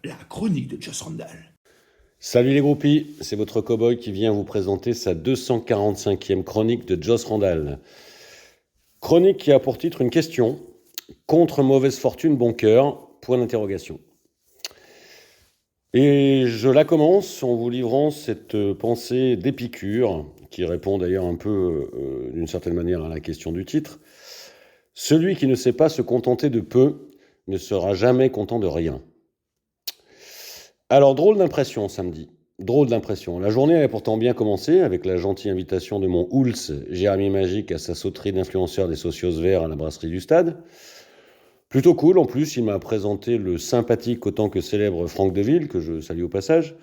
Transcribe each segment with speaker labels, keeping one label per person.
Speaker 1: la chronique de Joss Randall.
Speaker 2: Salut les groupies, c'est votre cow-boy qui vient vous présenter sa 245e chronique de Joss Randall. Chronique qui a pour titre une question, contre mauvaise fortune, bon cœur, point d'interrogation. Et je la commence en vous livrant cette pensée d'Épicure, qui répond d'ailleurs un peu d'une certaine manière à la question du titre. Celui qui ne sait pas se contenter de peu ne sera jamais content de rien. Alors, drôle d'impression samedi. Drôle d'impression. La journée avait pourtant bien commencé avec la gentille invitation de mon Oulz, Jérémy Magique, à sa sauterie d'influenceur des socios verts à la brasserie du stade. Plutôt cool, en plus, il m'a présenté le sympathique autant que célèbre Franck Deville, que je salue au passage.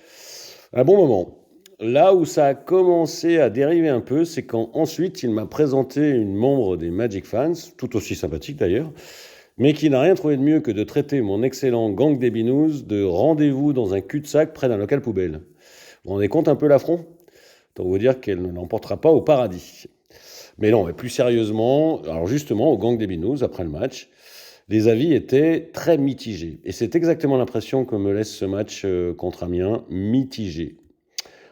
Speaker 2: Un bon moment. Là où ça a commencé à dériver un peu, c'est quand ensuite il m'a présenté une membre des Magic Fans, tout aussi sympathique d'ailleurs, mais qui n'a rien trouvé de mieux que de traiter mon excellent gang des binous de rendez-vous dans un cul-de-sac près d'un local poubelle. Vous vous rendez compte un peu l'affront ? Autant vous dire qu'elle ne l'emportera pas au paradis. Mais non, mais plus sérieusement, alors justement, au gang des binous, après le match, les avis étaient très mitigés. Et c'est exactement l'impression que me laisse ce match contre Amiens, mitigé.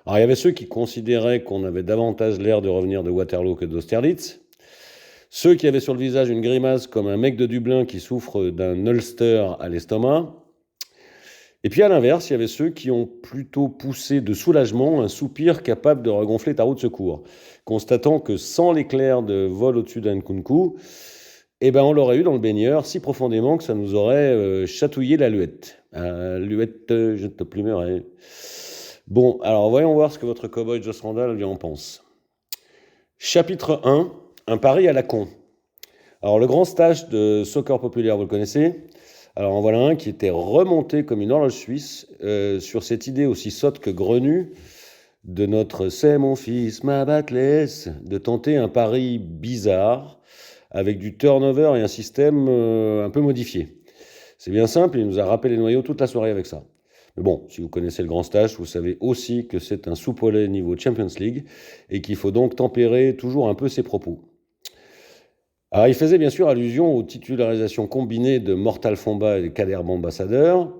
Speaker 2: Alors il y avait ceux qui considéraient qu'on avait davantage l'air de revenir de Waterloo que d'Austerlitz. Ceux qui avaient sur le visage une grimace comme un mec de Dublin qui souffre d'un ulster à l'estomac. Et puis à l'inverse, il y avait ceux qui ont plutôt poussé de soulagement un soupir capable de regonfler ta roue de secours, constatant que sans l'éclair de vol au-dessus d'un Nkunku, eh ben on l'aurait eu dans le baigneur si profondément que ça nous aurait chatouillé la luette. Luette, je te plumerai. Bon, alors voyons voir ce que votre cow-boy Joss Randall lui en pense. Chapitre 1, un pari à la con. Alors le grand stage de soccer populaire, vous le connaissez ? Alors en voilà un qui était remonté comme une horloge suisse sur cette idée aussi sotte que grenue de notre «C'est mon fils, ma batless» de tenter un pari bizarre avec du turnover et un système un peu modifié. C'est bien simple, il nous a râpé les noyaux toute la soirée avec ça. Mais bon, si vous connaissez le grand stage, vous savez aussi que c'est un soupe-au-lait niveau Champions League et qu'il faut donc tempérer toujours un peu ses propos. Alors, il faisait bien sûr allusion aux titularisations combinées de Mortal Fomba et de Kader Ambassadeur.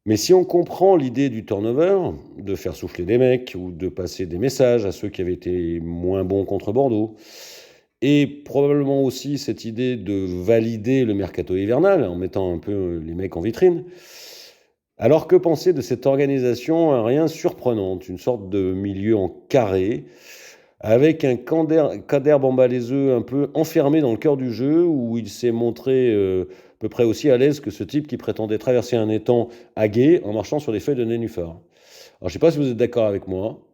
Speaker 2: Mais si on comprend l'idée du turnover, de faire souffler des mecs ou de passer des messages à ceux qui avaient été moins bons contre Bordeaux, et probablement aussi cette idée de valider le mercato hivernal en mettant un peu les mecs en vitrine, alors que penser de cette organisation rien surprenante, une sorte de milieu en carré, avec un Kader Bamba les œufs un peu enfermé dans le cœur du jeu, où il s'est montré à peu près aussi à l'aise que ce type qui prétendait traverser un étang à gué en marchant sur des feuilles de nénuphar. Alors je ne sais pas si vous êtes d'accord avec moi,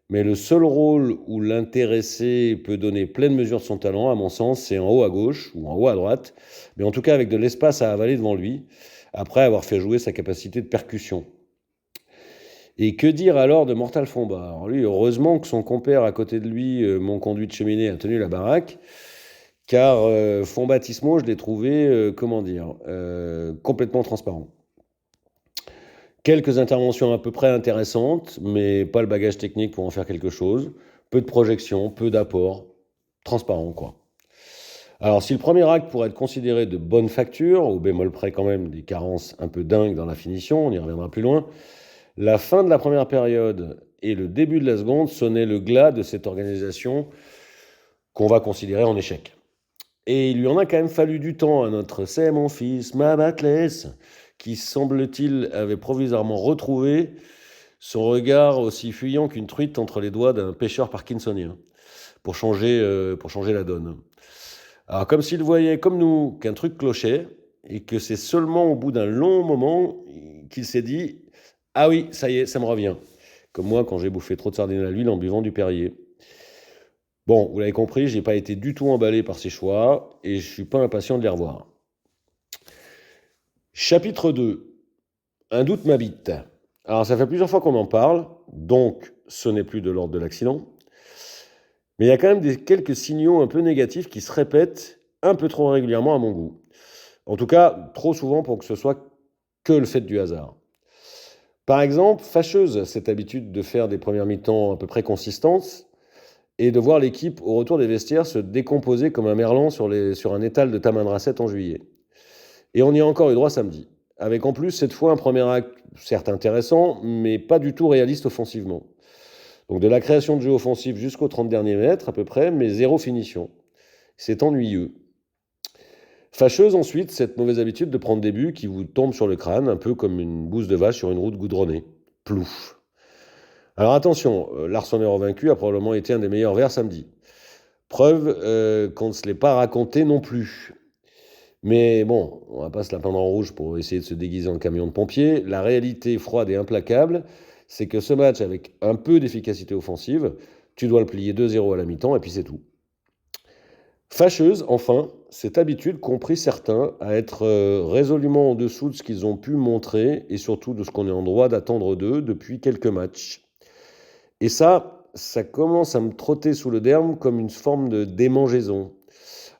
Speaker 2: mais le seul rôle où l'intéressé peut donner pleine mesure de son talent, à mon sens, c'est en haut à gauche ou en haut à droite, mais en tout cas avec de l'espace à avaler devant lui, après avoir fait jouer sa capacité de percussion. Et que dire alors de Mortal Kombat? Alors lui, heureusement que son compère à côté de lui, mon conduit de cheminée, a tenu la baraque, car Fond Baptismo, je l'ai trouvé, complètement transparent. Quelques interventions à peu près intéressantes, mais pas le bagage technique pour en faire quelque chose. Peu de projection, peu d'apport, transparent quoi. Alors si le premier acte pourrait être considéré de bonne facture, au bémol près quand même des carences un peu dingues dans la finition, on y reviendra plus loin, la fin de la première période et le début de la seconde sonnaient le glas de cette organisation qu'on va considérer en échec. Et il lui en a quand même fallu du temps à notre «C'est mon fils, ma batless», qui, semble-t-il, avait provisoirement retrouvé son regard aussi fuyant qu'une truite entre les doigts d'un pêcheur parkinsonien, pour changer la donne. Alors, comme s'il voyait, comme nous, qu'un truc clochait, et que c'est seulement au bout d'un long moment qu'il s'est dit « Ah oui, ça y est, ça me revient », comme moi quand j'ai bouffé trop de sardines à l'huile en buvant du Perrier. Bon, vous l'avez compris, je n'ai pas été du tout emballé par ces choix, et je ne suis pas impatient de les revoir. Chapitre 2. Un doute m'habite. Alors, ça fait plusieurs fois qu'on en parle, donc ce n'est plus de l'ordre de l'accident. Mais il y a quand même quelques signaux un peu négatifs qui se répètent un peu trop régulièrement à mon goût. En tout cas, trop souvent pour que ce soit que le fait du hasard. Par exemple, fâcheuse cette habitude de faire des premières mi-temps à peu près consistantes et de voir l'équipe au retour des vestiaires se décomposer comme un merlan sur un étal de Tamanrasset en juillet. Et on y a encore eu droit samedi, avec en plus cette fois un premier acte certes intéressant, mais pas du tout réaliste offensivement. Donc de la création de jeu offensif jusqu'aux 30 derniers mètres à peu près, mais zéro finition. C'est ennuyeux. Fâcheuse ensuite, cette mauvaise habitude de prendre des buts qui vous tombent sur le crâne, un peu comme une bouse de vache sur une route goudronnée. Plouf. Alors attention, l'Arsenal vaincu a probablement été un des meilleurs verts samedi. Preuve qu'on ne se l'est pas raconté non plus. Mais bon, on va pas se la peindre en rouge pour essayer de se déguiser en camion de pompier. La réalité froide et implacable, c'est que ce match, avec un peu d'efficacité offensive, tu dois le plier 2-0 à la mi-temps et puis c'est tout. Fâcheuse, enfin, cette habitude qu'ont pris certains à être résolument en dessous de ce qu'ils ont pu montrer et surtout de ce qu'on est en droit d'attendre d'eux depuis quelques matchs. Et ça commence à me trotter sous le derme comme une forme de démangeaison.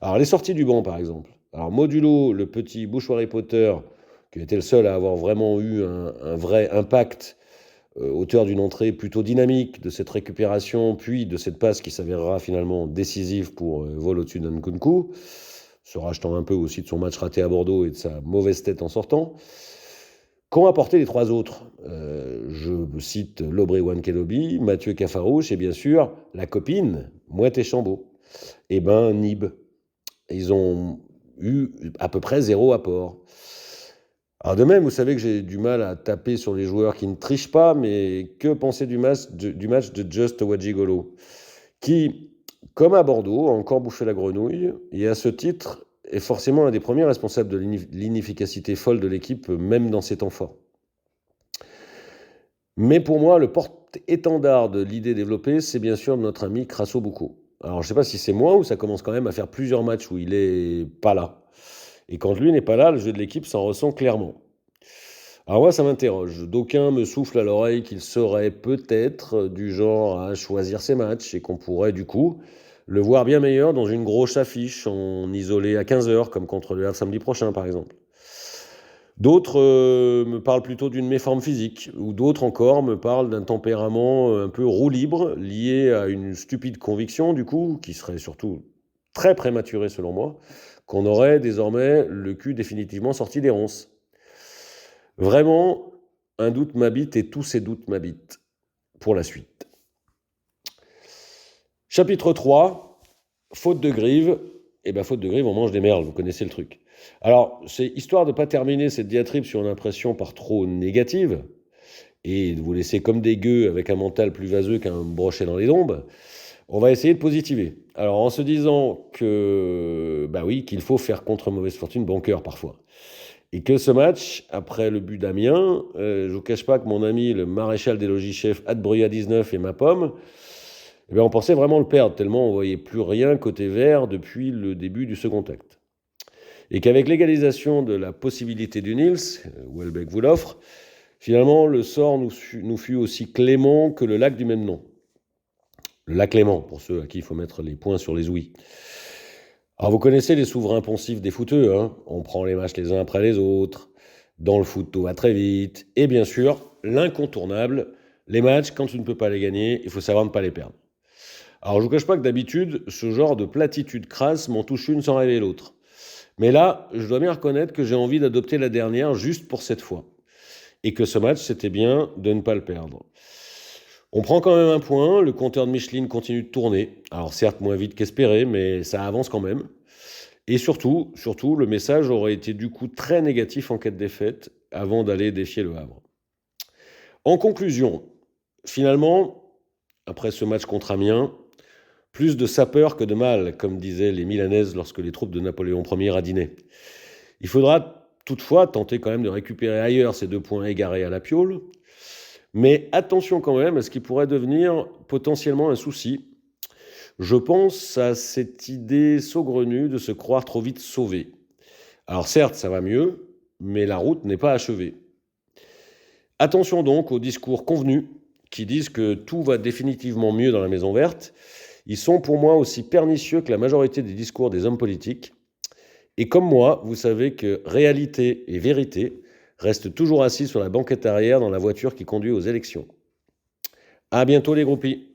Speaker 2: Alors les sorties du banc par exemple. Alors modulo le petit bouche Harry Potter, qui était le seul à avoir vraiment eu un vrai impact, auteur d'une entrée plutôt dynamique, de cette récupération, puis de cette passe qui s'avérera finalement décisive pour vol au-dessus d'Nkunku, se rachetant un peu aussi de son match raté à Bordeaux et de sa mauvaise tête en sortant. Qu'ont apporté les trois autres Je cite Lobré Wankelobi, Mathieu Cafarouche et bien sûr la copine, Mouette et Chambaud. Eh ben, Nib. Ils ont eu à peu près zéro apport. Alors de même, vous savez que j'ai du mal à taper sur les joueurs qui ne trichent pas, mais que penser du match de Just Wajigolo, qui, comme à Bordeaux, a encore bouffé la grenouille, et à ce titre est forcément un des premiers responsables de l'inefficacité folle de l'équipe, même dans ses temps forts. Mais pour moi, le porte-étendard de l'idée développée, c'est bien sûr notre ami Crasso Boucco. Alors je ne sais pas si c'est moi ou ça commence quand même à faire plusieurs matchs où il n'est pas là. Et quand lui n'est pas là, le jeu de l'équipe s'en ressent clairement. Alors moi, ça m'interroge. D'aucuns me soufflent à l'oreille qu'il serait peut-être du genre à choisir ses matchs et qu'on pourrait du coup le voir bien meilleur dans une grosse affiche en isolé à 15h, comme contre le Havre samedi prochain par exemple. D'autres me parlent plutôt d'une méforme physique, ou d'autres encore me parlent d'un tempérament un peu roue libre, lié à une stupide conviction du coup, qui serait surtout très prématurée selon moi, qu'on aurait désormais le cul définitivement sorti des ronces. Vraiment, un doute m'habite et tous ces doutes m'habitent pour la suite. Chapitre 3, faute de grive. Eh bien, faute de grive, on mange des merles, vous connaissez le truc. Alors, c'est histoire de ne pas terminer cette diatribe sur une impression par trop négative et de vous laisser comme des gueux avec un mental plus vaseux qu'un brochet dans les dombes. On va essayer de positiver. Alors, en se disant que, bah oui, qu'il faut faire contre mauvaise fortune bon cœur parfois. Et que ce match, après le but d'Amiens, je ne vous cache pas que mon ami, le maréchal des logis-chefs, Adbruya 19 et ma pomme, eh bien, on pensait vraiment le perdre, tellement on ne voyait plus rien côté vert depuis le début du second acte. Et qu'avec l'égalisation de la possibilité du Nils, Welbeck vous l'offre, finalement le sort nous fut aussi clément que le lac du même nom. Le lac Léman, pour ceux à qui il faut mettre les points sur les ouïes. Alors vous connaissez les souverains poncifs des footeux, hein, on prend les matchs les uns après les autres, dans le foot tout va très vite, et bien sûr, l'incontournable, les matchs, quand tu ne peux pas les gagner, il faut savoir ne pas les perdre. Alors je ne vous cache pas que d'habitude, ce genre de platitude crasse m'en touche une sans rêver l'autre. Mais là, je dois bien reconnaître que j'ai envie d'adopter la dernière juste pour cette fois. Et que ce match, c'était bien de ne pas le perdre. On prend quand même un point, le compteur de Micheline continue de tourner. Alors certes moins vite qu'espéré, mais ça avance quand même. Et surtout, le message aurait été du coup très négatif en cas de défaite avant d'aller défier le Havre. En conclusion, finalement, après ce match contre Amiens, plus de sapeurs que de mal, comme disaient les Milanaises lorsque les troupes de Napoléon Ier radinaient. Il faudra toutefois tenter quand même de récupérer ailleurs ces 2 points égarés à la Piole. Mais attention quand même à ce qui pourrait devenir potentiellement un souci. Je pense à cette idée saugrenue de se croire trop vite sauvé. Alors certes, ça va mieux, mais la route n'est pas achevée. Attention donc aux discours convenus qui disent que tout va définitivement mieux dans la Maison Verte. Ils sont pour moi aussi pernicieux que la majorité des discours des hommes politiques. Et comme moi, vous savez que réalité et vérité restent toujours assis sur la banquette arrière dans la voiture qui conduit aux élections. À bientôt les groupies.